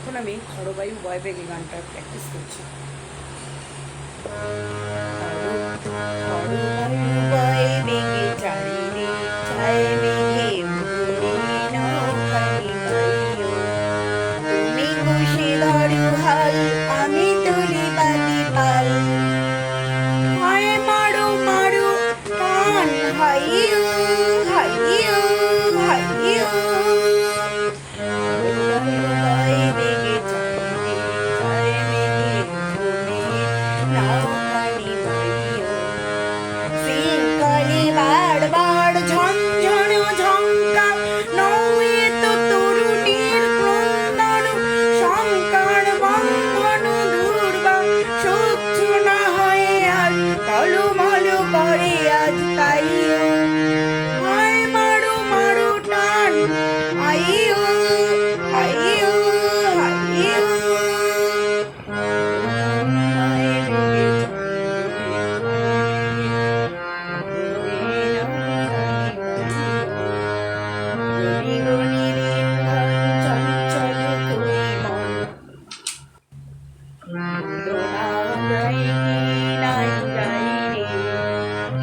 এখন আমি খরবায়ু বয় বেগে গানটা প্র্যাকটিস করছি। খরবায়ু বয় বেগে চারিদিক ছায় মেঘে উড়ে নৌকানি বাইও, তুমি খুশি ধরো হাল আমি তুলি বাদি পাল, হায় মারো মারো টান হাইও হাইও হাইও। খরবায়ু বয় বেগে চারিদিক ছায় মেঘে উড়ে নৌকানি বাইও, শৃঙ্খলে বারবার ঝঞ্ঝন ঝঙ্কার নৌয়ে তো তরুণীর ক্রন্দন শঙ্কার বন্ধন দুর্বার সহ্য না হয়ে আর টলমল করে আজ তাইও, হায় মারো মারো টান আইও আইও আইও।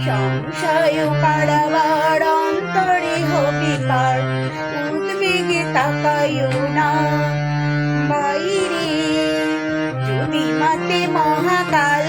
সংশয় পাড়াবার অন্তরে হবি পার, উদ্বেগে তাকাইও না বাইরে, যদি মাতে মহাকাল